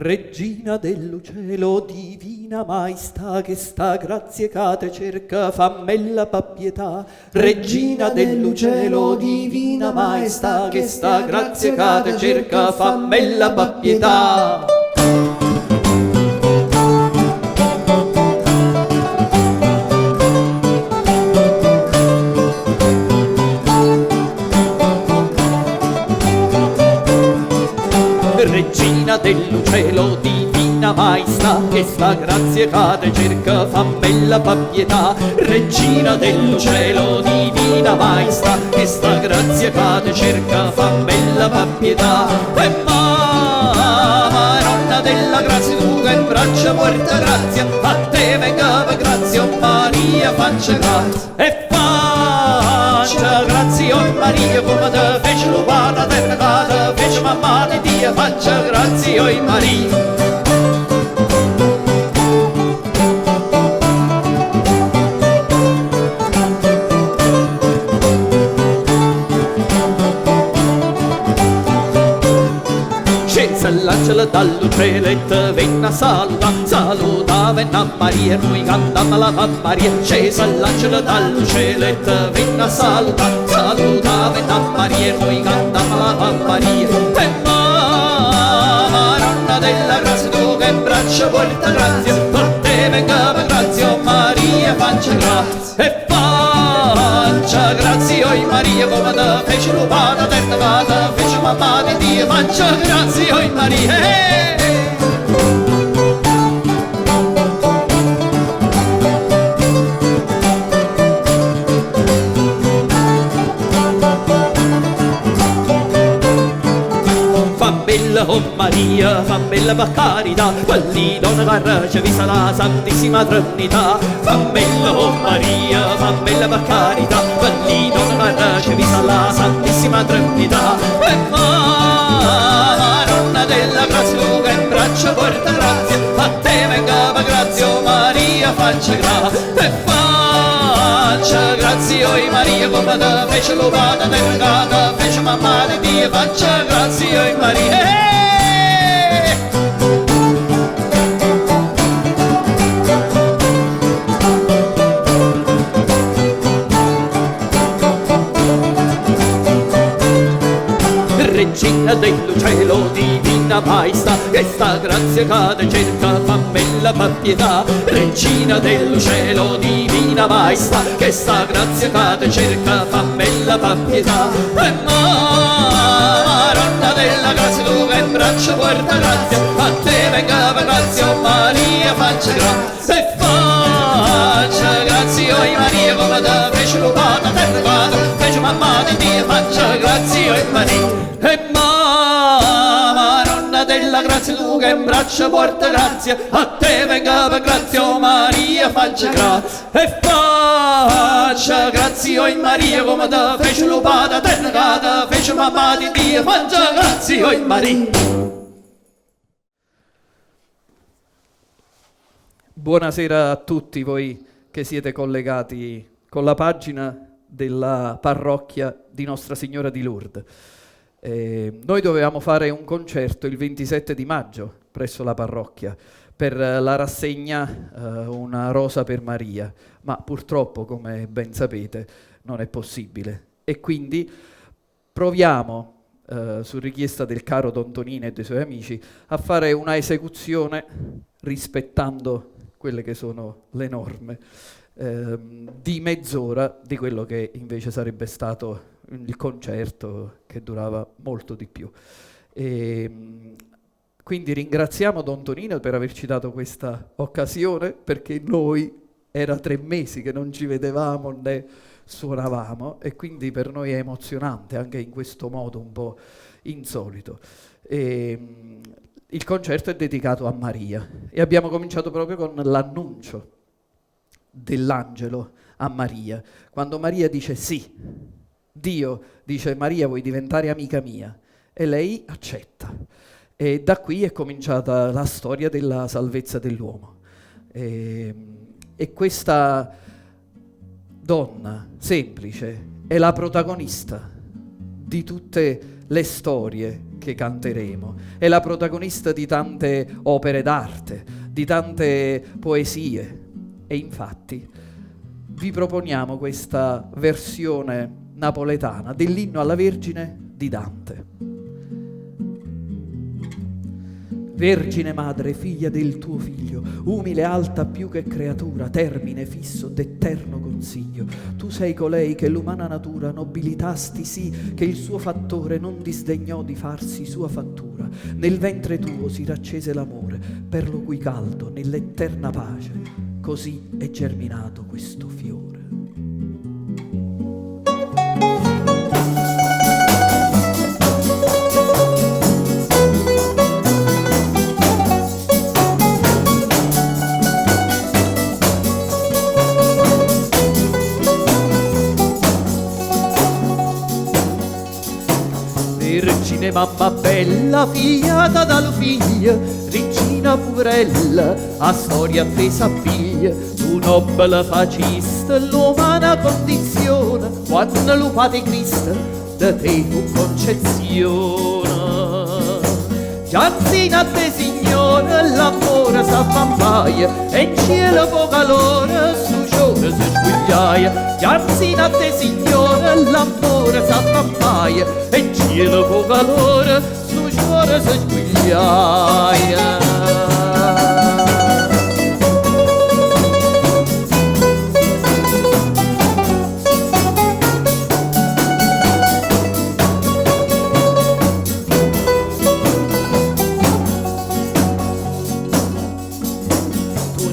Regina dell'uccello, divina maestà, che sta grazie cate cerca, fammella pappietà. Regina dell'uccello, divina maestà, che sta grazie cate cerca, fammella pappietà. Regina dell'uccello, divina maestà, che sta grazie cade cerca, fammella pappietà. Regina dell'uccello, divina maestà, che sta grazie cade cerca, fammella pappietà. E Madonna della grazia, tu che in braccia porta grazia, a te venga per grazia, oh Maria faccia grazia. E faccia grazia, oh Maria, come te fece l'upata terra, te fece mamma di Dio, faccia grazia, oh Maria. L'angelo dall'uccello e te venne a saluta, venne a Maria, e noi cantammo la Maria. Scesa l'angelo dall'uccello e te venne a saluta, venne a Maria, e noi cantammo la Maria. E Madonna della grazia, tu che in braccia porta grazia, per te venga per grazia, oh Maria faccia grazia. E faccia grazia, oh Maria, come te fece l'upata terra, te fece mamma di Dio, faccia grazia, oh Maria. Fammella, oh Maria, fammella per carità, quelli donna carrace visa la Santissima Trinità. Fammella, oh Maria, fammella per carità, quelli donna carrace visa la Santissima Trinità. E Madonna della grazia, tu che in braccia porta grazia, a te venga per grazia, oh Maria faccia grazia. E faccia grazia, oh Maria, come te fece l'upata terra, te fece mamma di Dio, faccia grazia, oh Maria. Regina dell'uccello, divina maestà, che sta grazia cade cerca, fammella pappietà. Regina dell'uccello, divina maestà, che sta grazia cade cerca, fammella pappietà. E Madonna della grazia, tu che in braccia porta grazia, a te venga per grazia, oh Maria faccia grazia. E faccia grazia, oh Maria, come te fece l'upata terra, te fece mamma di Dio, faccia grazia, oh Maria. E Madonna della grazia, tu che in braccia porta grazia, a te venga per grazia, oh Maria faccia grazia. E faccia grazia, oh Maria, come te fece l'upata terra, te fece mamma di Dio, faccia grazia, oh Maria. Buonasera a tutti voi che siete collegati con la pagina della parrocchia di Nostra Signora di Lourdes. Noi dovevamo fare un concerto il 27 di maggio presso la parrocchia per la rassegna Una rosa per Maria, ma purtroppo, come ben sapete, non è possibile. E quindi proviamo, su richiesta del caro Don Tonino e dei suoi amici, a fare una esecuzione rispettando quelle che sono le norme, di mezz'ora di quello che invece sarebbe stato il concerto, che durava molto di più. Quindi ringraziamo Don Tonino per averci dato questa occasione, perché noi era 3 mesi che non ci vedevamo né suonavamo, e quindi per noi è emozionante anche in questo modo un po' insolito. Il concerto è dedicato a Maria e abbiamo cominciato proprio con l'annuncio dell'angelo a Maria, quando Maria dice sì. Dio dice: Maria, vuoi diventare amica mia? E lei accetta. E da qui è cominciata la storia della salvezza dell'uomo. E questa donna semplice è la protagonista di tutte le storie che canteremo, è la protagonista di tante opere d'arte, di tante poesie, e infatti vi proponiamo questa versione napoletana dell'inno alla Vergine di Dante. Vergine madre, figlia del tuo figlio, umile alta più che creatura, termine fisso d'eterno consiglio, tu sei colei che l'umana natura nobilitasti sì che il suo fattore non disdegnò di farsi sua fattura. Nel ventre tuo si raccese l'amore, per lo cui caldo nell'eterna pace così è germinato questo fiore. Vergine mamma bella, figliata dal figlio, regina purella, a storia te s'appiglia, tu nobile facista, l'umana condizione, quando l'upate Cristo, da te fu concezione. Gianzina te signore, l'amore s'avvampaia, e in cielo po' calore, su giorno si sguigliaia. Gianzina te signore, l'amore s'avvampaia, e in cielo po' calore, su giorno si sguigliaia.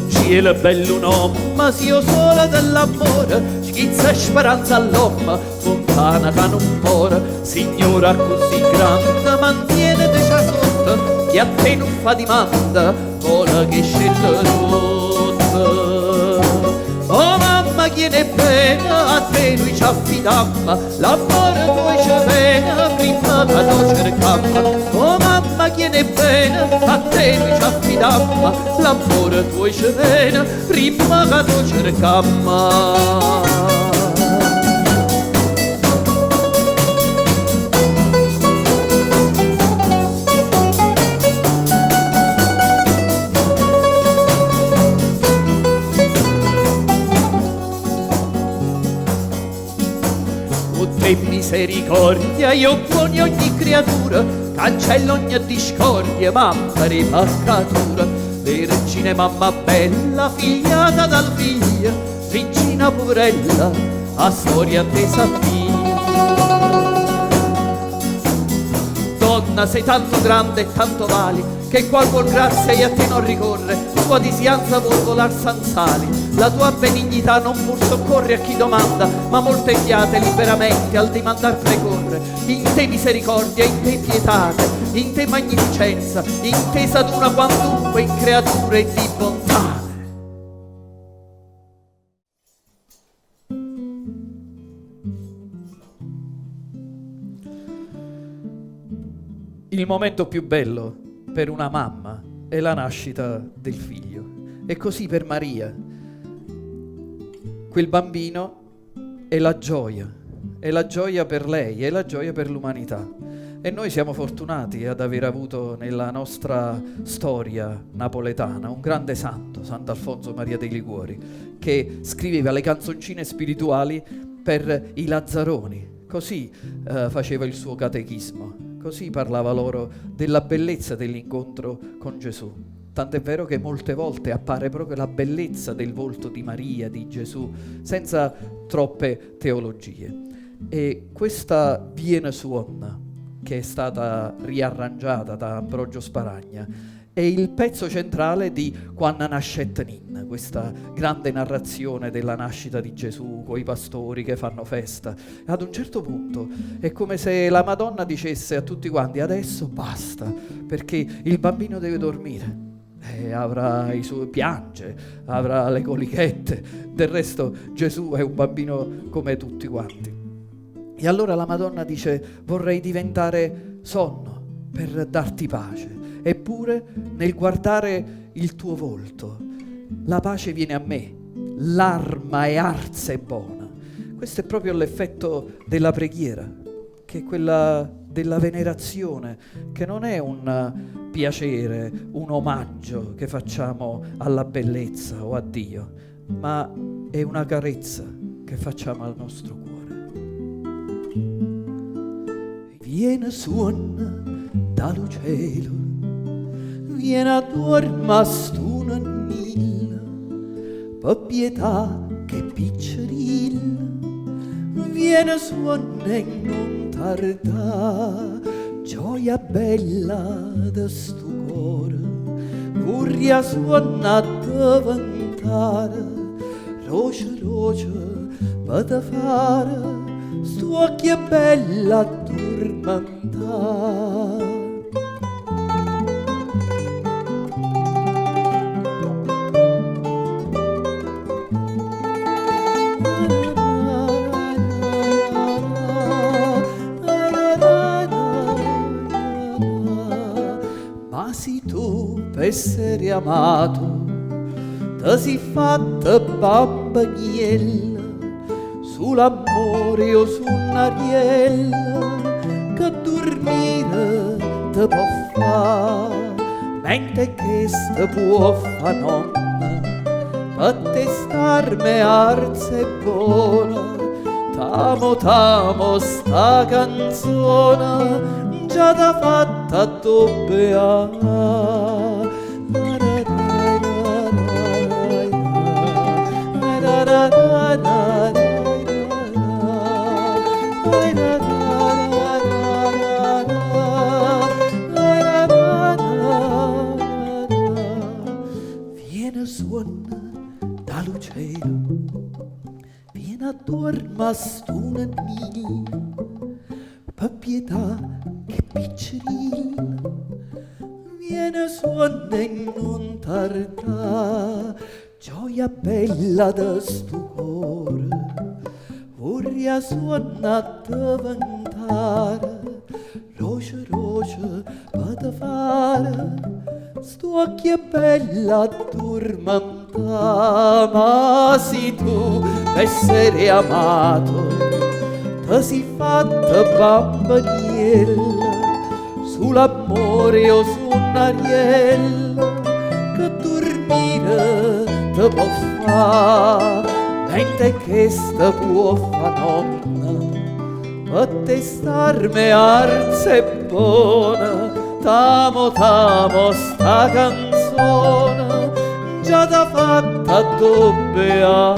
Cielo bello un uomo, se io sola dell'amore, schizza speranza all'uomo, fontana che non muore, signora così grande, mantienete già sotto, che a te non fa dimanda, vola che scende tutto. Oh mamma, chi ne bene, a te noi ci affidammo, l'amore poi ci viene, prima che lo cercammo. Oh mamma, chi ne bene, a te noi ci affidammo, l'amore tuo ci viene, prima che lo cercammo. E misericordia, io poni ogni creatura, cancello ogni discordia, mamma ripaccatura. Vergine mamma bella, figliata dal figlio, regina purella, a storia te s'appiglia. Donna sei tanto grande e tanto vali, che qual vuol grazia e a te non ricorre, tua disianza vuol volar sanzali. La tua benignità non pur soccorre a chi domanda, ma molte fiate liberamente al dimandar precorre. In te misericordia, in te pietate, in te magnificenza, in te s'aduna quantunque in creature di bontà. Il momento più bello per una mamma è la nascita del figlio. E così per Maria. Quel bambino è la gioia per lei, è la gioia per l'umanità. E noi siamo fortunati ad aver avuto nella nostra storia napoletana un grande santo, Sant'Alfonso Maria dei Liguori, che scriveva le canzoncine spirituali per i lazzaroni. Così faceva il suo catechismo, così parlava loro della bellezza dell'incontro con Gesù. Tant'è vero che molte volte appare proprio la bellezza del volto di Maria, di Gesù, senza troppe teologie. E questa Viene Suonna, che è stata riarrangiata da Ambrogio Sparagna, è il pezzo centrale di Quanna nascet nin, questa grande narrazione della nascita di Gesù, coi pastori che fanno festa. Ad un certo punto è come se la Madonna dicesse a tutti quanti: adesso basta, perché il bambino deve dormire. Avrà i suoi piange, avrà le colichette, del resto Gesù è un bambino come tutti quanti. E allora la Madonna dice: vorrei diventare sonno per darti pace, eppure nel guardare il tuo volto la pace viene a me, l'arma è arsa e buona. Questo è proprio l'effetto della preghiera, che è quella della venerazione, che non è un piacere, un omaggio che facciamo alla bellezza o a Dio, ma è una carezza che facciamo al nostro cuore. Viene suona dallo cielo, viene a dorma stuna nilla, per pietà che piccerilla, viene suona e non tarda, gioia bella da sto cuore, furia suona diventare, roce roce per fare, sto occhio bella addormentare. Ma se tu per essere amato ti sei fatta bambaniella sull'amore o su un'ariella che dormire ti può fare, mentre che sta può fa nonna per te starme arze buona. T'amo, t'amo sta canzone già da fatta doppia. Viene suona dallo cielo, viene a dorma stuna miglia, per pietà che piccerilla, viene suona e non tarda, gioia bella da sto cuore, vorrei suona diventare, roce roce per fare, sto occhio bella addormentare. Ma se tu per essere amato ti sei fatta bambaniella sull'amore o su un'ariella che dormire ti può fa, mentre che sta può fa nonna per te starme arze buona. T'amo, t'amo sta canzone già da fatta doppia.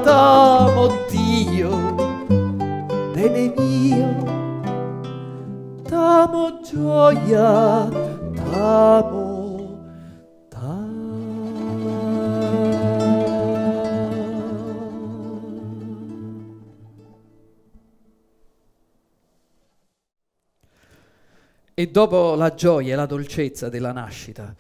T'amo Dio, bene mio, t'amo gioia, t'amo, t'amo. E dopo la gioia e la dolcezza della nascita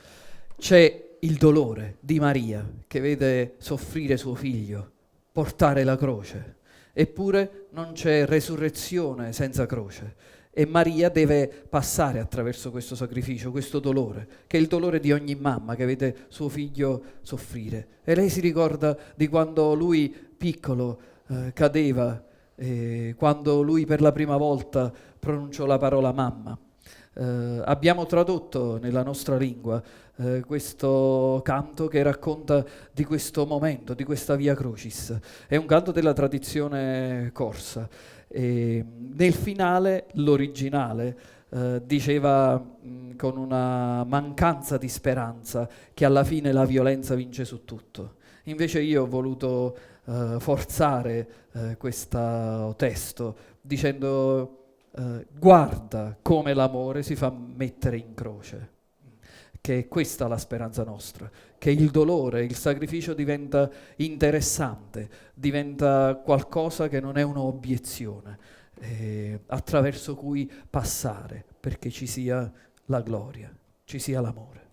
c'è il dolore di Maria che vede soffrire suo figlio, portare la croce. Eppure non c'è resurrezione senza croce. E Maria deve passare attraverso questo sacrificio, questo dolore, che è il dolore di ogni mamma che vede suo figlio soffrire. E lei si ricorda di quando lui, piccolo, cadeva, quando lui per la prima volta pronunciò la parola mamma. Abbiamo tradotto nella nostra lingua questo canto che racconta di questo momento, di questa Via Crucis. È un canto della tradizione corsa. Nel finale, l'originale diceva con una mancanza di speranza che alla fine la violenza vince su tutto. Invece io ho voluto forzare questo testo dicendo guarda come l'amore si fa mettere in croce, che è questa la speranza nostra, che il dolore, il sacrificio diventa interessante, diventa qualcosa che non è un'obiezione, attraverso cui passare perché ci sia la gloria, ci sia l'amore.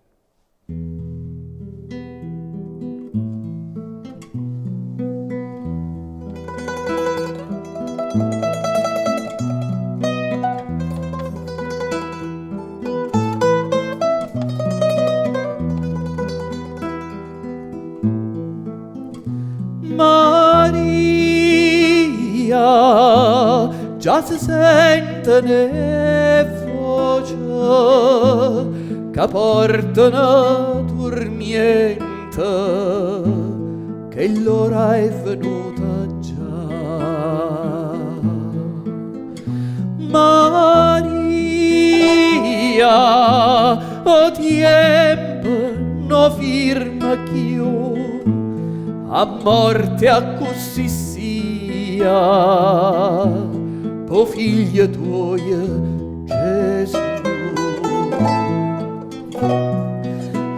Maria, già si sente niente né voce che portano dormiente, che l'ora è venuta già. Maria, o tempo no firma chiù, a morte a così sia, po figlio tuo Gesù.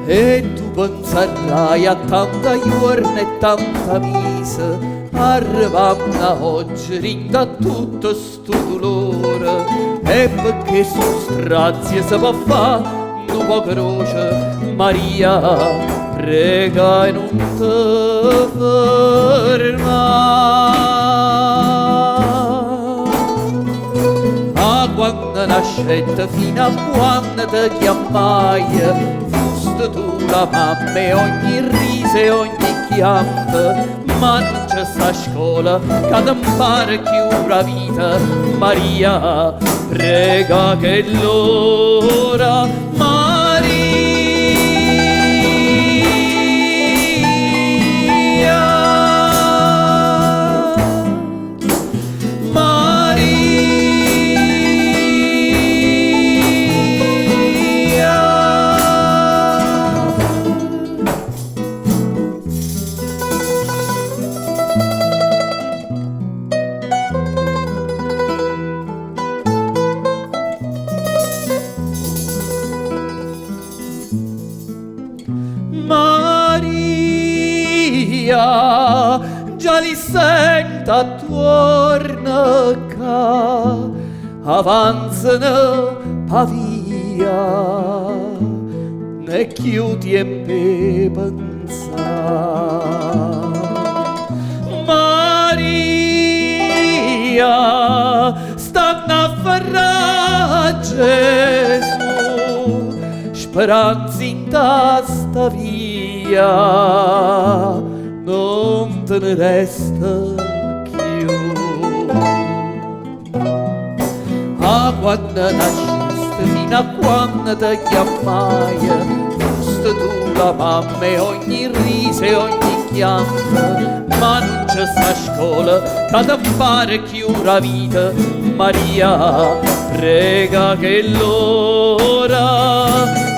E tu penserai a tanta giorni e tanta mise, arrivando oggi rinda tutto sto dolore, e perché su strazie si può fare un po' croce, Maria prega e non te fermare. Quando nascette fino a quando ti chiamai, fusti tu la mamma e ogni riso e ogni chiampa, ma non c'è sta scuola che ti impara più la vita. Maria prega che l'ora già li senta attorno che avanzano pavia, ne chiudi e me pensare. Maria stanno a farà Gesù, speranza in tasta via, non te ne resta più. Quando nasciste fino a quando ti chiamai, fusti tu la mamma e ogni riso e ogni chiampa, ma non c'è sta scuola che ti impara più la vita. Maria prega che l'ora,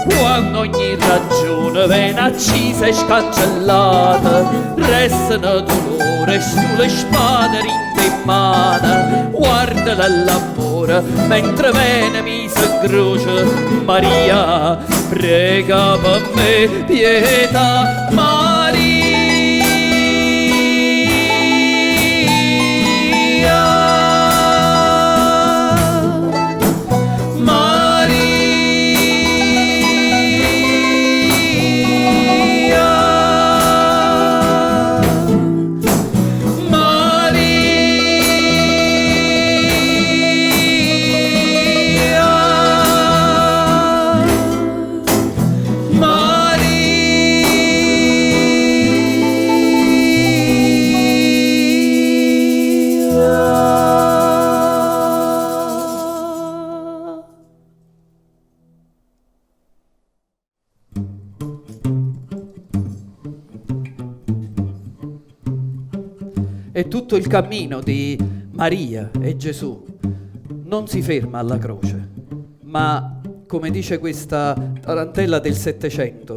quando ogni ragione viene accisa e scancellata, restano dolore sulle spade rinte in mano. Guarda l'amore mentre viene mi s'aggrucia. Maria prega per me pietà. Maria e tutto il cammino di Maria e Gesù non si ferma alla croce, ma come dice questa tarantella del Settecento,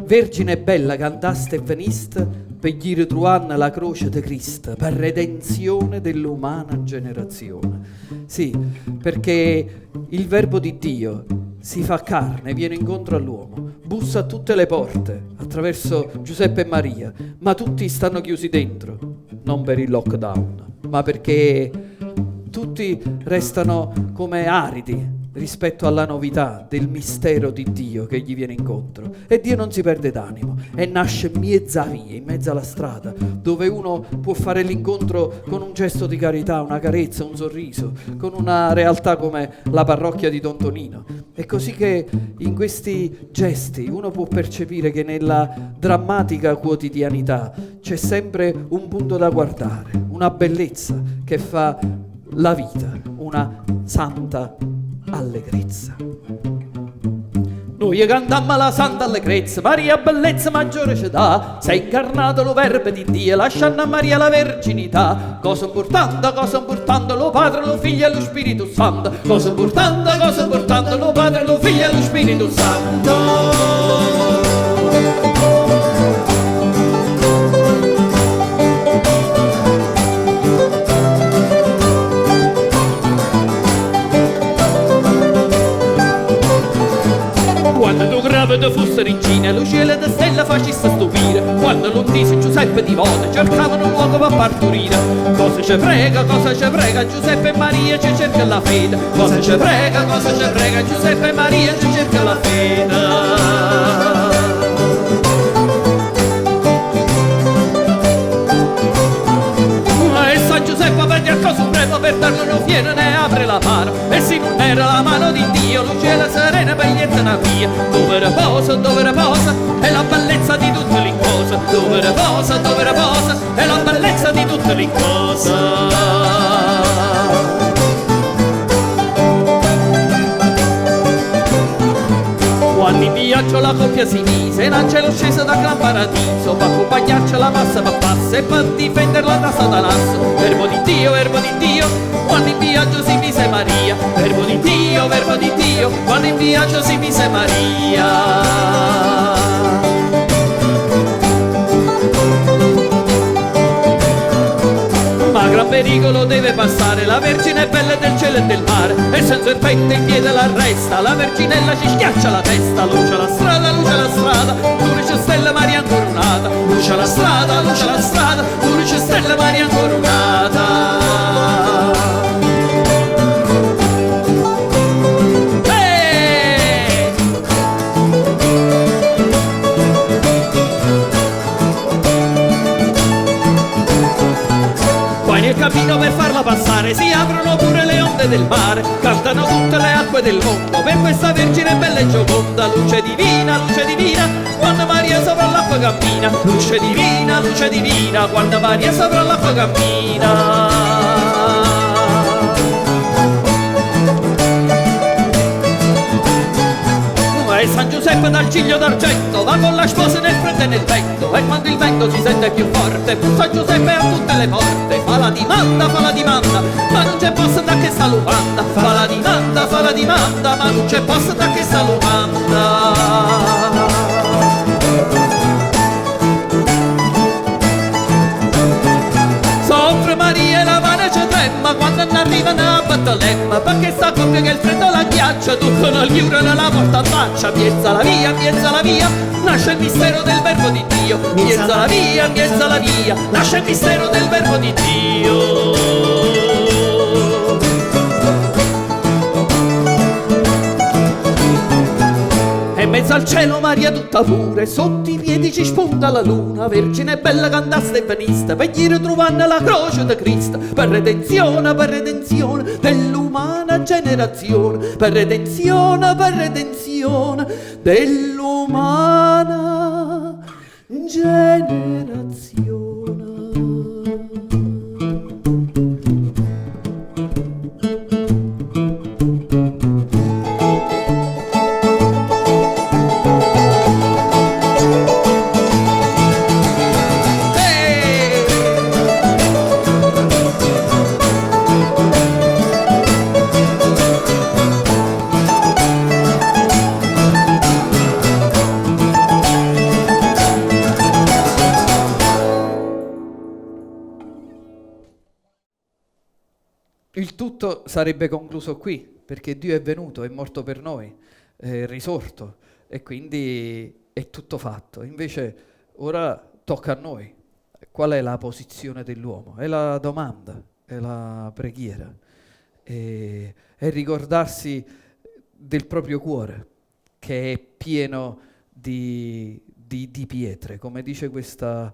Vergine bella che andaste e veniste per gli ritruanna la croce di Cristo per redenzione dell'umana generazione. Sì, perché il Verbo di Dio si fa carne, viene incontro all'uomo, bussa a tutte le porte attraverso Giuseppe e Maria, ma tutti stanno chiusi dentro, non per il lockdown, ma perché tutti restano come aridi rispetto alla novità del mistero di Dio che gli viene incontro. E Dio non si perde d'animo e nasce in mezza via, in mezzo alla strada, dove uno può fare l'incontro con un gesto di carità, una carezza, un sorriso, con una realtà come la parrocchia di Don Tonino. È così che in questi gesti uno può percepire che nella drammatica quotidianità c'è sempre un punto da guardare, una bellezza che fa la vita, una santa allegrezza. Noi cantammo la santa allegrezza, Maria bellezza maggiore ci dà, sei incarnato lo verbo di Dio, lasciando a Maria la verginità. Cosa importante, lo Padre, lo Figlio e lo Spirito Santo. Cosa importante, lo Padre, lo Figlio e lo Spirito Santo. Quando tu gravida fosse regina, lo cielo e stella facesse stupire. Quando l'untise Giuseppe di voto cercavano un luogo per partorire. Cosa ci prega, Giuseppe e Maria ci cerca la fede. Cosa ci prega, Giuseppe e Maria ci cerca la fede. Giuseppe prende a cosa supremo per darlo non viene ne apre la mano. E se non era la mano di Dio, luce la serena paglietta una via. Dove riposa, è la bellezza di tutte le cose. Dove riposa, è la bellezza di tutte le cose. Quando in viaggio la coppia si mise, in angelo scese da gran paradiso, per accompagnarci la massa per passa e per difenderla da Satanas. Verbo di Dio, quando in viaggio si mise Maria. Verbo di Dio, quando in viaggio si mise Maria. Ma gran pericolo deve passare, la Vergine è bella del cielo e del mare, e se il serpente in piede l'arresta, la Verginella ci schiaccia la testa. Luce la strada, luce stella Maria incoronata. Luce la strada, luce stella Maria incoronata. Nel cammino per farla passare si aprono pure le onde del mare, cantano tutte le acque del mondo per questa Vergine bella e gioconda. Luce divina, quando Maria sopra l'acqua cammina. Luce divina, quando Maria sopra l'acqua cammina. E San Giuseppe dal ciglio d'argento va con la sposa nel freddo e nel vento, e quando il vento si sente più forte bussa Giuseppe a tutte le porte. Fa la dimanda, ma non c'è posto da che sta lupanda. Fa la dimanda, ma non c'è posto da che sta lupanda. Soffre Maria e la mano ci trema quando non arrivano a Bettelemme, perché sta coppia che il freddo la ghiaccia, tuccono gli urano la porta a faccia. Miezza la via, nasce il mistero del verbo di Dio. Miezza la via, nasce il mistero del verbo di Dio. In mezzo al cielo Maria tutta pure, sotto i piedi ci spunta la luna. Vergine bella cantaste e veniste, per gli ritrovando la croce di Cristo. Per redenzione dell'umana generazione. Per redenzione dell'umana generazione. Il tutto sarebbe concluso qui, perché Dio è venuto, è morto per noi, è risorto, e quindi è tutto fatto. Invece ora tocca a noi. Qual è la posizione dell'uomo? È la domanda, è la preghiera, è ricordarsi del proprio cuore, che è pieno di pietre, come dice questa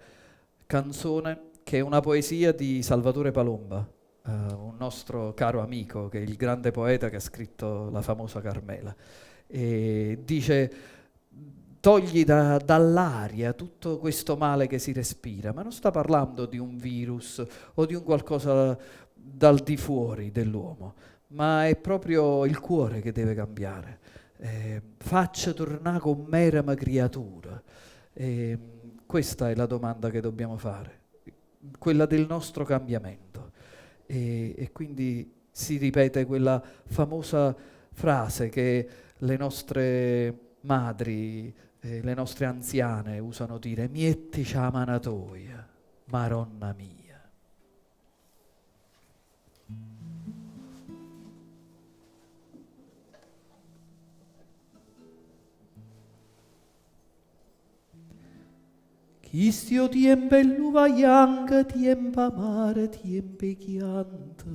canzone, che è una poesia di Salvatore Palomba, un nostro caro amico, che è il grande poeta che ha scritto la famosa Carmela. E dice: togli dall'aria tutto questo male che si respira, ma non sta parlando di un virus o di un qualcosa dal di fuori dell'uomo, ma è proprio il cuore che deve cambiare. Faccia tornare con me ma creatura. Questa è la domanda che dobbiamo fare, quella del nostro cambiamento. E quindi si ripete quella famosa frase che le nostre madri, le nostre anziane usano dire: miettici a manatoia, maronna mia. Chi stio tiempo e l'uva bianca, tiempo amare, tiempo chiante.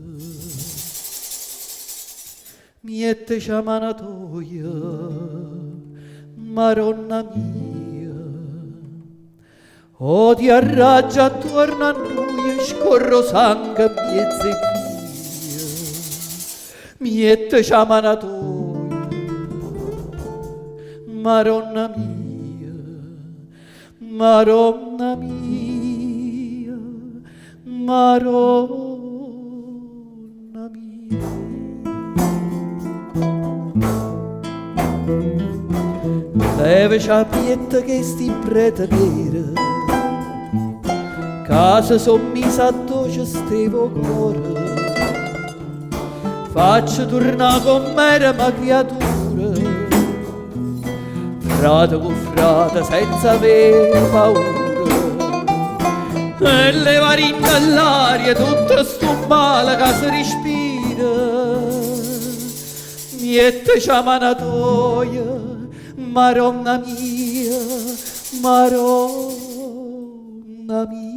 Miettici a manatoia, maronna mia. O ti arraggia attorno a noi, scorro sangue miezze mia. Miettici a manatoia, maronna mia. Maronna mia, Maronna mia. Levaci a pietta che sti prete nera, casa sommisa a doce stevo cuore. Faccio tornare con me ma creatura, frate con frate senza avere paura, e levare in all'aria tutto sto male che si respira. Miettici a manatoia, maronna mia, maronna mia.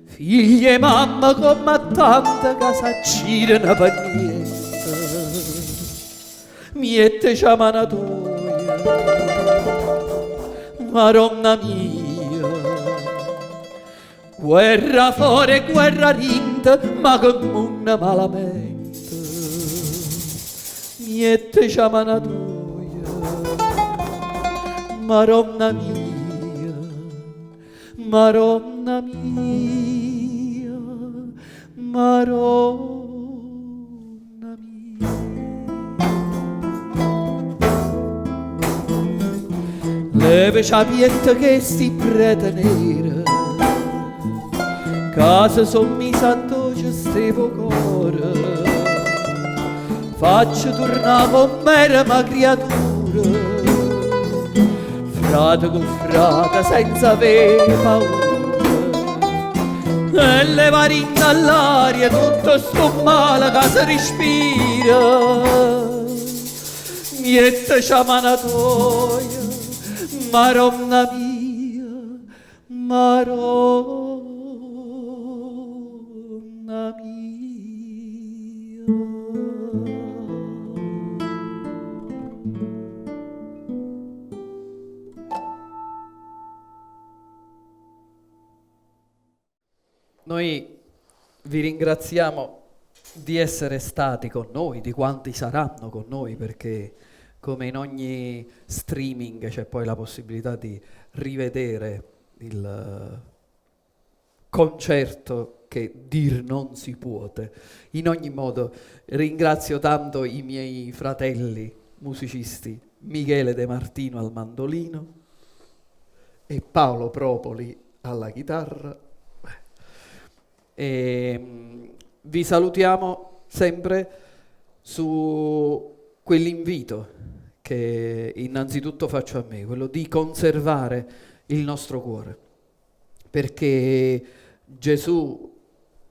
Figli e mamma come tanta che s'accirano per niente. Miettici a manatoia, maronna mia. Guerra fuori, guerra rinta, ma come una malamente. Miettici a manatoia, maronna mia, maronna mia. Maronna mia. Levaci a pietta che sti prete nera, casa sommisa a doce stevo cuore. Faccio tornare con me ma creatura, frate con frate senza avere paura, e levare in all'aria tutto sto male che si respira. Miettici a manatoia, maronna mia, maronna mia. Noi vi ringraziamo di essere stati con noi, di quanti saranno con noi, perché come in ogni streaming c'è poi la possibilità di rivedere il concerto che dir non si puote. In ogni modo ringrazio tanto i miei fratelli musicisti, Michele De Martino al mandolino e Paolo Propoli alla chitarra. E vi salutiamo sempre su quell'invito che innanzitutto faccio a me, quello di conservare il nostro cuore, perché Gesù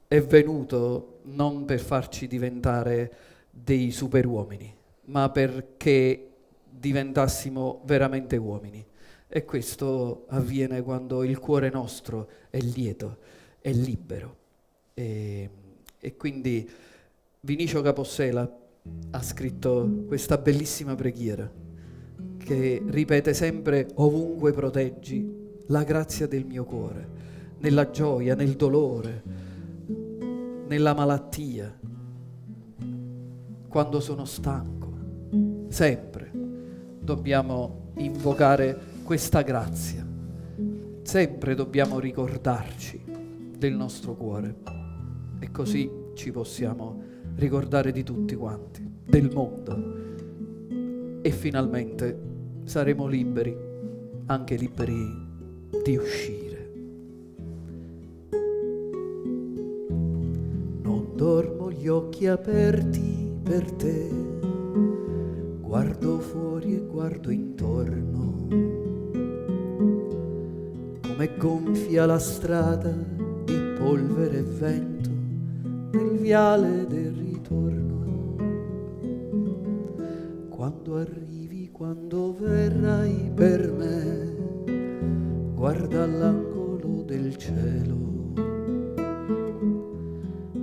è venuto non per farci diventare dei superuomini, ma perché diventassimo veramente uomini. E questo avviene quando il cuore nostro è lieto, è libero. E quindi Vinicio Capossela ha scritto questa bellissima preghiera che ripete sempre: ovunque proteggi la grazia del mio cuore, nella gioia, nel dolore, nella malattia, quando sono stanco, sempre dobbiamo invocare questa grazia, sempre dobbiamo ricordarci del nostro cuore e così ci possiamo ricordare di tutti quanti, del mondo, e finalmente saremo liberi, anche liberi di uscire. Non dormo gli occhi aperti per te, guardo fuori e guardo intorno, come gonfia la strada di polvere e vento nel viale del ritorno. Quando arrivi, quando verrai per me, guarda all'angolo del cielo,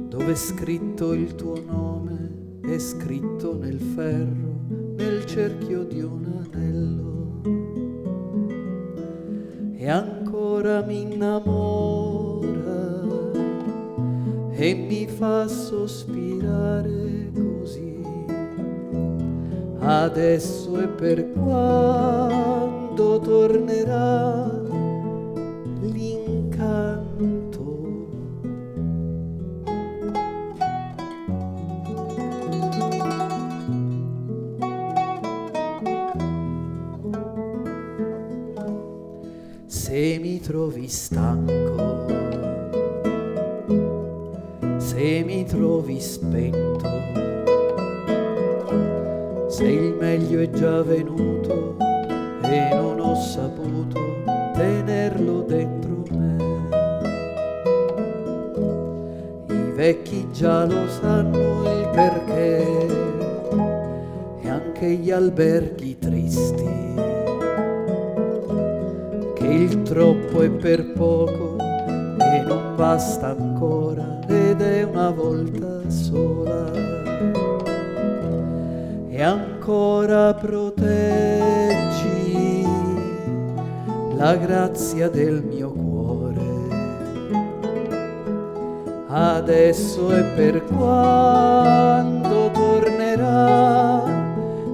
dove è scritto il tuo nome, è scritto nel ferro, nel cerchio di un anello, e ancora mi innamora e mi fa sospirare così. Adesso e per quando tornerà l'incanto. Se mi trovi stanco, se mi trovi spento, se il meglio è già venuto e non ho saputo tenerlo dentro me, i vecchi già lo sanno il perché e anche gli alberghi tristi, che il troppo è per poco e non basta ancora ed è una volta sola. E ancora proteggi la grazia del mio cuore, adesso e per quando tornerà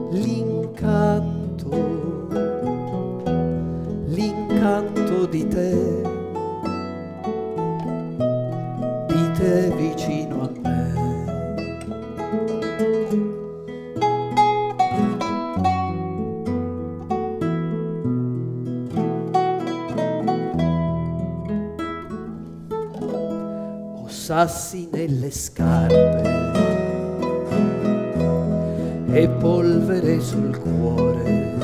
l'incanto, l'incanto di te vicino a me. Sassi nelle scarpe e polvere sul cuore,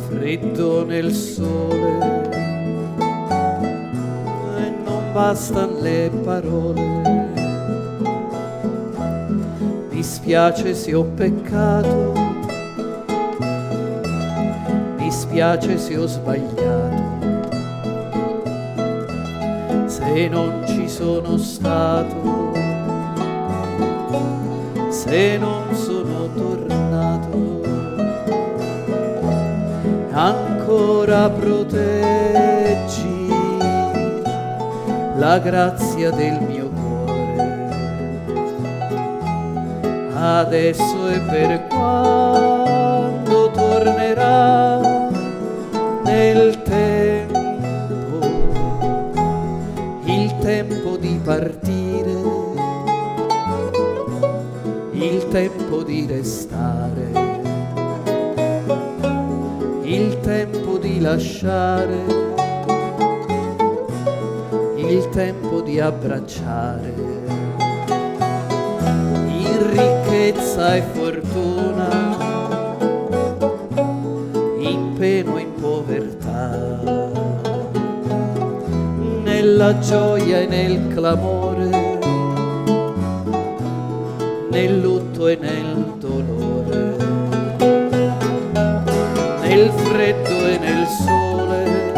freddo nel sole e non bastano le parole. Mi spiace se ho peccato, mi spiace se ho sbagliato, se non ci sono stato, se non sono tornato, ancora proteggi la grazia del mio cuore, adesso e per quando tornerà nel tempo, il tempo di partire, il tempo di restare, il tempo di lasciare, il tempo di abbracciare, in ricchezza e fortuna, in pena e in povertà, nella gioia e nel clamore, nel lutto e nel dolore, nel freddo e nel sole,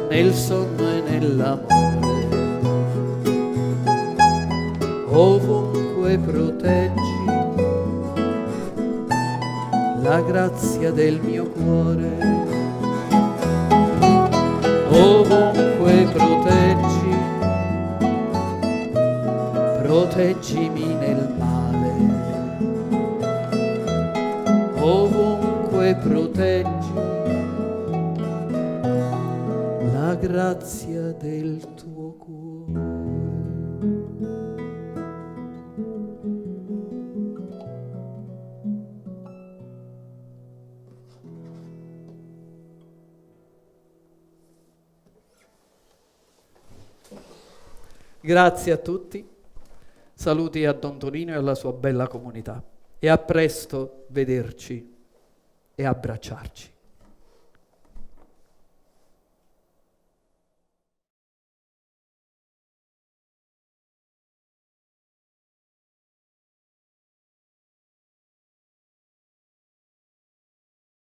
nel sonno e nell'amore, ovunque proteggi la grazia del mio cuore, ovunque proteggi, proteggimi nel male, leggi la grazia del tuo cuore. Grazie a tutti, saluti a Don Tonino e alla sua bella comunità e a presto vederci e abbracciarci.